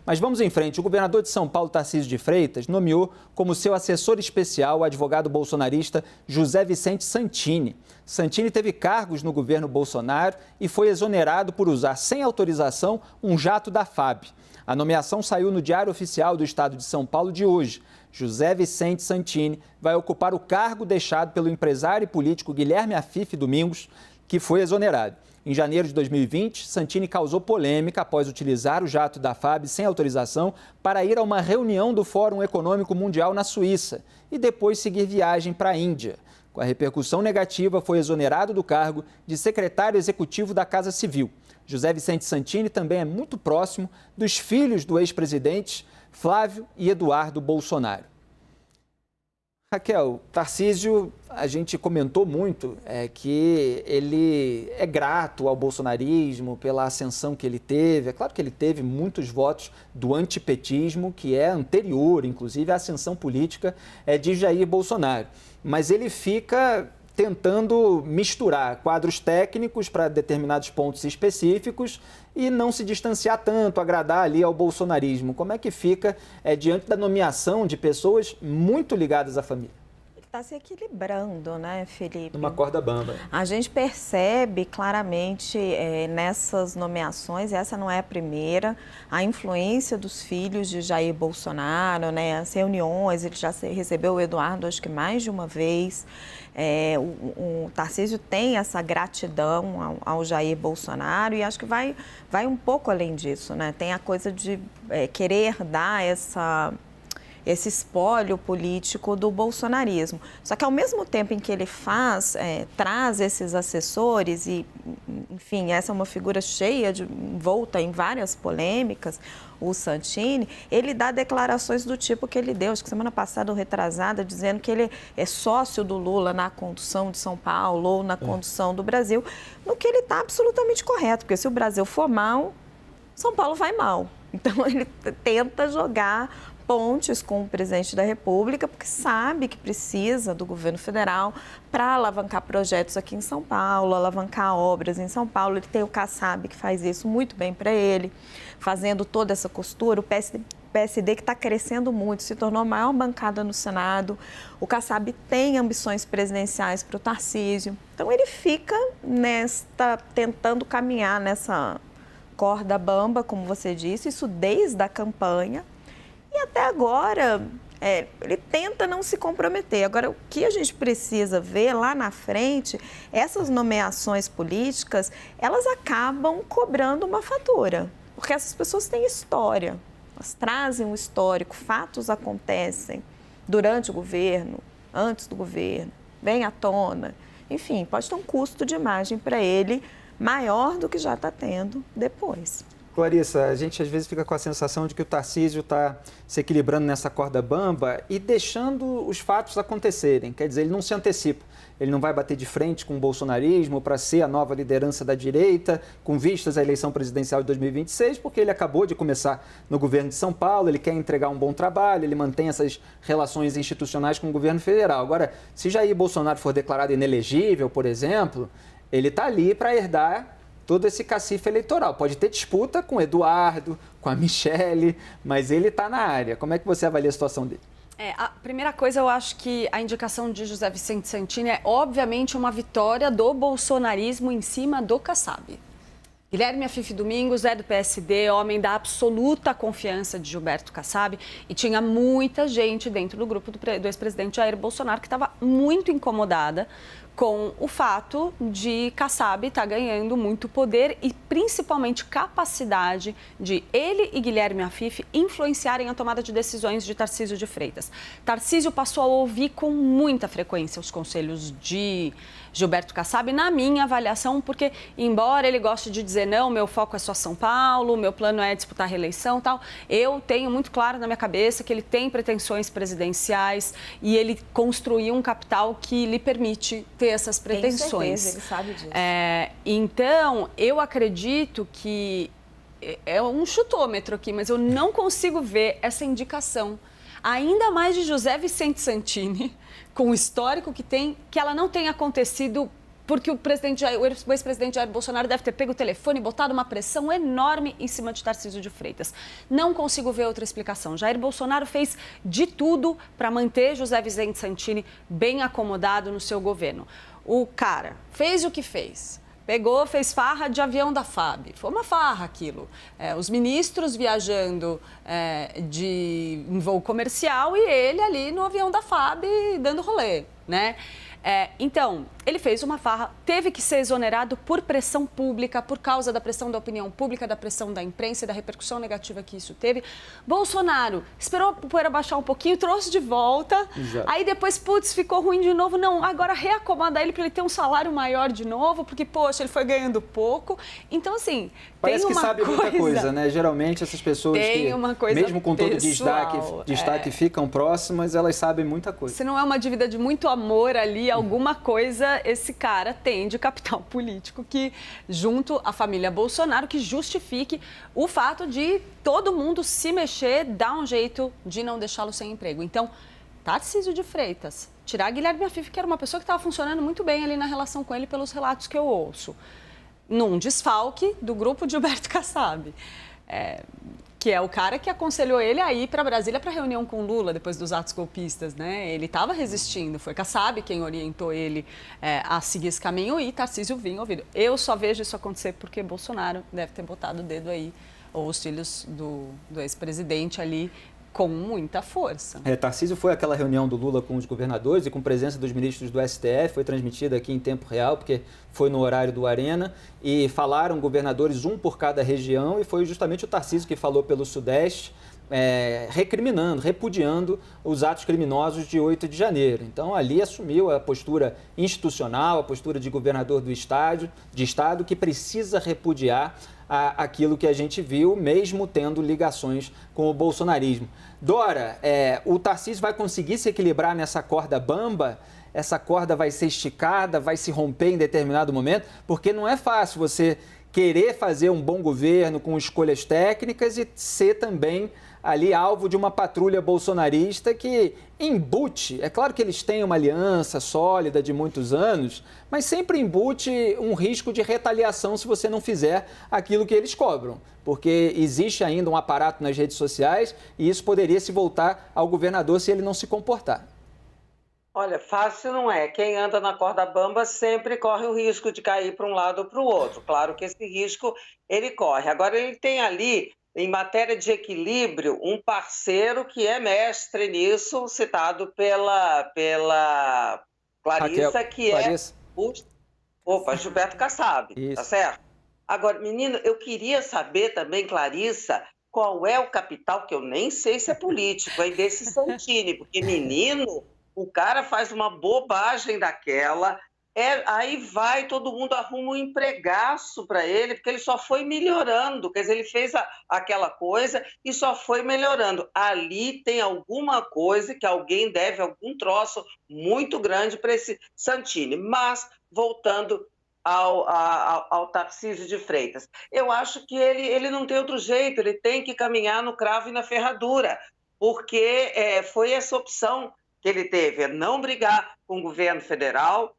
Mas vamos em frente. O governador de São Paulo, Tarcísio de Freitas, nomeou como seu assessor especial o advogado bolsonarista José Vicente Santini. Santini teve cargos no governo Bolsonaro e foi exonerado por usar sem autorização um jato da FAB. A nomeação saiu no Diário Oficial do Estado de São Paulo de hoje. José Vicente Santini vai ocupar o cargo deixado pelo empresário e político Guilherme Afife Domingos, que foi exonerado. Em janeiro de 2020, Santini causou polêmica após utilizar o jato da FAB sem autorização para ir a uma reunião do Fórum Econômico Mundial na Suíça e depois seguir viagem para a Índia. Com a repercussão negativa, foi exonerado do cargo de secretário executivo da Casa Civil. José Vicente Santini também é muito próximo dos filhos do ex-presidente Flávio e Eduardo Bolsonaro. Raquel, Tarcísio, a gente comentou muito que ele é grato ao bolsonarismo pela ascensão que ele teve. É claro que ele teve muitos votos do antipetismo, que é anterior, inclusive, à ascensão política de Jair Bolsonaro. Mas ele fica tentando misturar quadros técnicos para determinados pontos específicos e não se distanciar tanto, agradar ali ao bolsonarismo. Como é que fica diante da nomeação de pessoas muito ligadas à família? Está se equilibrando, né, Felipe? Numa corda bamba. A gente percebe claramente nessas nomeações, essa não é a primeira, a influência dos filhos de Jair Bolsonaro, né, as reuniões, ele já recebeu o Eduardo acho que mais de uma vez. O Tarcísio tem essa gratidão ao Jair Bolsonaro e acho que vai um pouco além disso, né? Tem a coisa de querer dar esse espólio político do bolsonarismo. Só que ao mesmo tempo em que ele traz esses assessores e, enfim, essa é uma figura cheia, envolta em várias polêmicas, o Santini, ele dá declarações do tipo que ele deu, acho que semana passada ou retrasada, dizendo que ele é sócio do Lula na condução de São Paulo ou na condução do Brasil, no que ele está absolutamente correto, porque se o Brasil for mal, São Paulo vai mal. Então ele tenta jogar pontes com o presidente da República, porque sabe que precisa do governo federal para alavancar projetos aqui em São Paulo, alavancar obras em São Paulo. Ele tem o Kassab, que faz isso muito bem para ele, fazendo toda essa costura. O PSD que está crescendo muito, se tornou a maior bancada no Senado. O Kassab tem ambições presidenciais para o Tarcísio. Então ele fica tentando caminhar nessa corda bamba, como você disse, isso desde a campanha. E até agora, ele tenta não se comprometer. Agora, o que a gente precisa ver lá na frente, essas nomeações políticas, elas acabam cobrando uma fatura. Porque essas pessoas têm história, elas trazem um histórico, fatos acontecem durante o governo, antes do governo, vem à tona. Enfim, pode ter um custo de imagem para ele maior do que já está tendo depois. Clarissa, a gente às vezes fica com a sensação de que o Tarcísio está se equilibrando nessa corda bamba e deixando os fatos acontecerem. Quer dizer, ele não se antecipa. Ele não vai bater de frente com o bolsonarismo para ser a nova liderança da direita, com vistas à eleição presidencial de 2026, porque ele acabou de começar no governo de São Paulo, ele quer entregar um bom trabalho, ele mantém essas relações institucionais com o governo federal. Agora, se Jair Bolsonaro for declarado inelegível, por exemplo, ele está ali para herdar todo esse cacife eleitoral. Pode ter disputa com o Eduardo, com a Michele, mas ele está na área. Como é que você avalia a situação dele? A primeira coisa, eu acho que a indicação de José Vicente Santini é, obviamente, uma vitória do bolsonarismo em cima do Kassab. Guilherme Afife Domingos é do PSD, homem da absoluta confiança de Gilberto Kassab, e tinha muita gente dentro do grupo do ex-presidente Jair Bolsonaro que estava muito incomodada com o fato de Kassab estar ganhando muito poder e principalmente capacidade de ele e Guilherme Afife influenciarem a tomada de decisões de Tarcísio de Freitas. Tarcísio passou a ouvir com muita frequência os conselhos de Gilberto Kassab, na minha avaliação, porque embora ele goste de dizer não, meu foco é só São Paulo, meu plano é disputar a reeleição e tal, eu tenho muito claro na minha cabeça que ele tem pretensões presidenciais e ele construiu um capital que lhe permite ter essas pretensões. Tenho certeza, ele sabe disso. Então, eu acredito que é um chutômetro aqui, mas eu não consigo ver essa indicação, ainda mais de José Vicente Santini, com o histórico que tem, que ela não tenha acontecido porque o ex-presidente Jair Bolsonaro deve ter pego o telefone e botado uma pressão enorme em cima de Tarcísio de Freitas. Não consigo ver outra explicação. Jair Bolsonaro fez de tudo para manter José Vicente Santini bem acomodado no seu governo. O cara fez o que fez. Pegou, fez farra de avião da FAB. Foi uma farra aquilo. Os ministros viajando em voo comercial e ele ali no avião da FAB dando rolê, né? Então, ele fez uma farra, teve que ser exonerado por pressão pública, por causa da pressão da opinião pública, da pressão da imprensa e da repercussão negativa que isso teve. Bolsonaro esperou a poeira baixar um pouquinho, trouxe de volta. Exato. Aí depois, ficou ruim de novo. Não, agora reacomoda ele para ele ter um salário maior de novo, porque, poxa, ele foi ganhando pouco. Então, assim, parece tem uma que sabe muita coisa, né? Geralmente essas pessoas tem uma coisa mesmo com todo pessoal, destaque ficam próximas, elas sabem muita coisa. Se não é uma dívida de muito amor ali, alguma coisa esse cara tem de capital político que, junto à família Bolsonaro, que justifique o fato de todo mundo se mexer, dar um jeito de não deixá-lo sem emprego. Então, Tarcísio de Freitas, tirar Guilherme Afif, que era uma pessoa que estava funcionando muito bem ali na relação com ele, pelos relatos que eu ouço, num desfalque do grupo de Gilberto Kassab. Que é o cara que aconselhou ele a ir para Brasília para reunião com Lula depois dos atos golpistas, né? Ele estava resistindo, foi Kassab quem orientou ele a seguir esse caminho e Tarcísio vinha ouvido. Eu só vejo isso acontecer porque Bolsonaro deve ter botado o dedo aí, ou os filhos do ex-presidente ali, com muita força. Tarcísio foi àquela reunião do Lula com os governadores e com presença dos ministros do STF, foi transmitida aqui em tempo real, porque foi no horário do Arena, e falaram governadores, um por cada região, e foi justamente o Tarcísio que falou pelo Sudeste, recriminando, repudiando os atos criminosos de 8 de janeiro. Então, ali assumiu a postura institucional, a postura de governador do Estado, que precisa repudiar aquilo que a gente viu, mesmo tendo ligações com o bolsonarismo. Dora, o Tarcísio vai conseguir se equilibrar nessa corda bamba? Essa corda vai ser esticada, vai se romper em determinado momento? Porque não é fácil você querer fazer um bom governo com escolhas técnicas e ser também ali alvo de uma patrulha bolsonarista que embute, é claro que eles têm uma aliança sólida de muitos anos, mas sempre embute um risco de retaliação se você não fizer aquilo que eles cobram, porque existe ainda um aparato nas redes sociais e isso poderia se voltar ao governador se ele não se comportar. Olha, fácil não é. Quem anda na corda bamba sempre corre o risco de cair para um lado ou para o outro. Claro que esse risco ele corre. Agora ele tem ali, em matéria de equilíbrio, um parceiro que é mestre nisso, citado pela Clarissa, Raquel, que Clarissa. Gilberto Kassab, tá certo? Agora, menino, eu queria saber também, Clarissa, qual é o capital, que eu nem sei se é político, aí desse Santini, porque, menino, o cara faz uma bobagem daquela, aí vai, todo mundo arruma um empregaço para ele, porque ele só foi melhorando, quer dizer, ele fez aquela coisa e só foi melhorando. Ali tem alguma coisa que alguém deve, algum troço muito grande para esse Santini. Mas, voltando ao Tarcísio de Freitas, eu acho que ele não tem outro jeito, ele tem que caminhar no cravo e na ferradura, porque foi essa opção que ele teve, não brigar com o governo federal,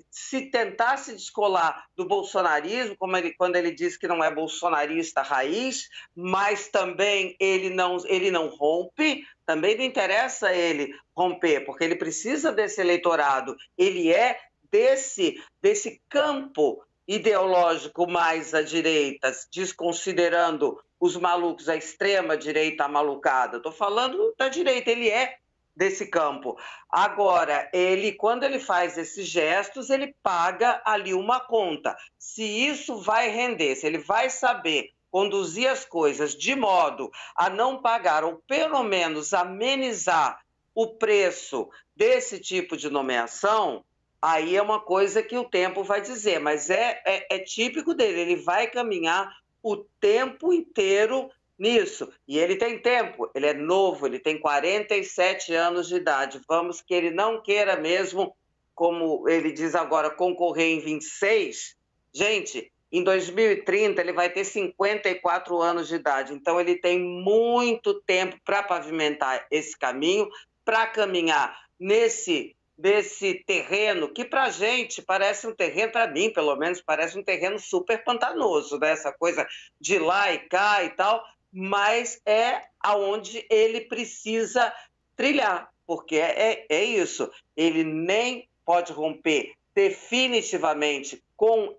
se tentar se descolar do bolsonarismo, quando ele diz que não é bolsonarista raiz, mas também ele não rompe, também não interessa ele romper, porque ele precisa desse eleitorado, ele é desse campo ideológico mais à direita, desconsiderando os malucos, a extrema-direita malucada. Estou falando da direita, ele é desse campo. Agora, quando ele faz esses gestos, ele paga ali uma conta. Se isso vai render, se ele vai saber conduzir as coisas de modo a não pagar, ou pelo menos amenizar o preço desse tipo de nomeação, aí é uma coisa que o tempo vai dizer, mas é típico dele, ele vai caminhar o tempo inteiro nisso. E ele tem tempo, ele é novo, ele tem 47 anos de idade. Vamos que ele não queira mesmo, como ele diz agora, concorrer em 26. Gente, em 2030 ele vai ter 54 anos de idade. Então ele tem muito tempo para pavimentar esse caminho, para caminhar nesse desse terreno, que para a gente parece um terreno, para mim pelo menos, parece um terreno super pantanoso, né? Essa coisa de lá e cá e tal, mas é aonde ele precisa trilhar, porque é isso, ele nem pode romper definitivamente com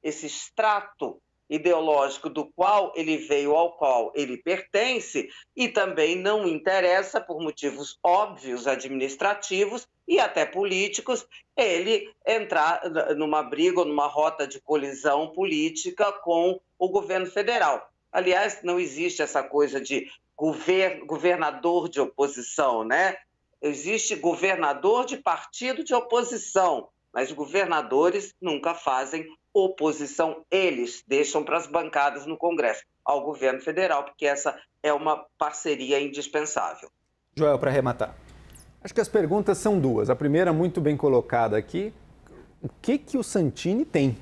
esse extrato ideológico do qual ele veio, ao qual ele pertence, e também não interessa, por motivos óbvios administrativos e até políticos, ele entrar numa briga ou numa rota de colisão política com o governo federal. Aliás, não existe essa coisa de governador de oposição, né? Existe governador de partido de oposição, mas governadores nunca fazem oposição, eles deixam para as bancadas no Congresso, ao governo federal, porque essa é uma parceria indispensável. Joel, para arrematar. Acho que as perguntas são duas. A primeira, muito bem colocada aqui, o que o Santini tem?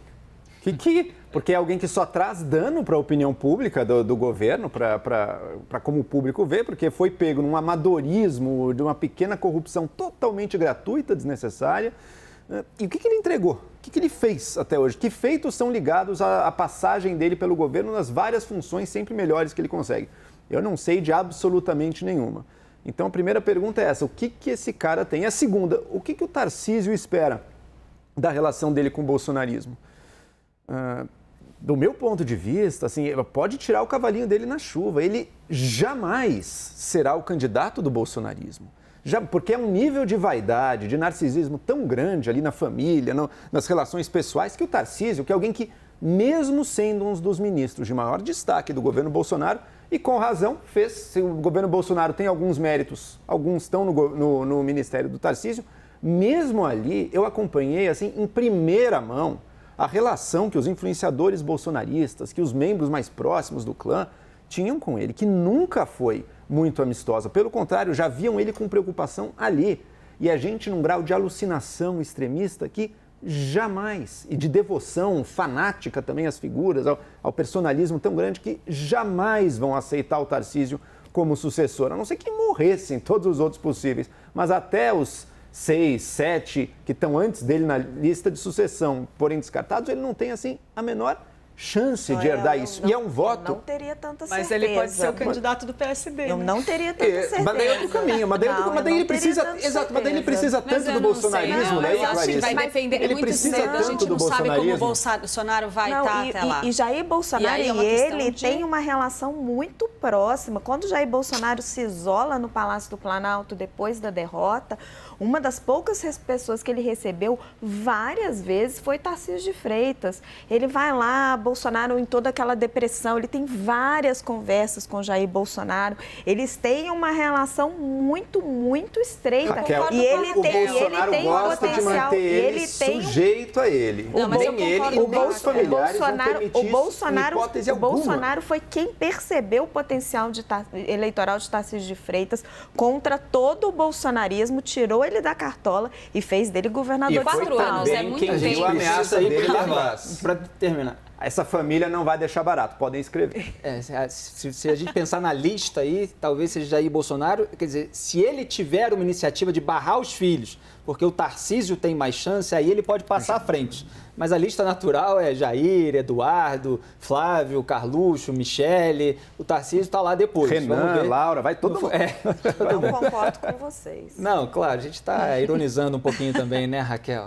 Porque é alguém que só traz dano para a opinião pública do governo, para como o público vê, porque foi pego num amadorismo, de uma pequena corrupção totalmente gratuita, desnecessária. E o que ele entregou? O que ele fez até hoje? Que feitos são ligados à passagem dele pelo governo nas várias funções sempre melhores que ele consegue? Eu não sei de absolutamente nenhuma. Então, a primeira pergunta é essa, o que esse cara tem? E a segunda, o que o Tarcísio espera da relação dele com o bolsonarismo? Do meu ponto de vista, assim, pode tirar o cavalinho dele na chuva, ele jamais será o candidato do bolsonarismo. Porque é um nível de vaidade, de narcisismo tão grande ali na família, nas relações pessoais, que o Tarcísio, que é alguém que, mesmo sendo um dos ministros de maior destaque do governo Bolsonaro, e com razão, se o governo Bolsonaro tem alguns méritos, alguns estão no ministério do Tarcísio, mesmo ali eu acompanhei assim, em primeira mão a relação que os influenciadores bolsonaristas, que os membros mais próximos do clã tinham com ele, que nunca foi muito amistosa. Pelo contrário, já viam ele com preocupação ali. E a gente num grau de alucinação extremista que jamais, e de devoção fanática também às figuras, ao personalismo tão grande, que jamais vão aceitar o Tarcísio como sucessor, a não ser que morressem todos os outros possíveis. Mas até os 6, 7 que estão antes dele na lista de sucessão forem descartados, ele não tem assim a menor chance de herdar isso. E é um voto... Eu não teria tanta certeza. Mas ele pode ser o candidato do PSD. Eu não teria tanta certeza. Mas daí é outro caminho. Mas daí ele precisa... Exato, mas daí ele precisa tanto do bolsonarismo, né, eu acho que vai depender. Ele muito precisa cedo, a tanto gente do não sabe como o bolsonarismo. Bolsonaro vai estar até lá. E Jair Bolsonaro E aí é e uma questão ele de... têm uma relação muito próxima. Quando Jair Bolsonaro se isola no Palácio do Planalto depois da derrota, uma das poucas pessoas que ele recebeu várias vezes foi Tarcísio de Freitas. Ele vai lá, Bolsonaro em toda aquela depressão, ele tem várias conversas com Jair Bolsonaro. Eles têm uma relação muito, muito estreita. Raquel, e ele o tem Bolsonaro gosta de manter ele sujeito a ele. Não, mas nem ele e nem os familiares vão permitir isso em hipótese alguma. O Bolsonaro foi quem percebeu o potencial eleitoral de Tarcísio de Freitas contra todo o bolsonarismo, tirou ele da cartola e fez dele governador de São Paulo. 4 anos, é muito quem viu a ameaça dele lá atrás. Para terminar. Essa família não vai deixar barato, podem escrever. Se a gente pensar na lista aí, talvez seja Jair Bolsonaro, quer dizer, se ele tiver uma iniciativa de barrar os filhos, porque o Tarcísio tem mais chance, aí ele pode passar à frente. Mas a lista natural é Jair, Eduardo, Flávio, Carluxo, Michele, o Tarcísio está lá depois. Renan, Laura, vai todo mundo. Eu concordo com vocês. Não, claro, a gente está ironizando um pouquinho também, né, Raquel?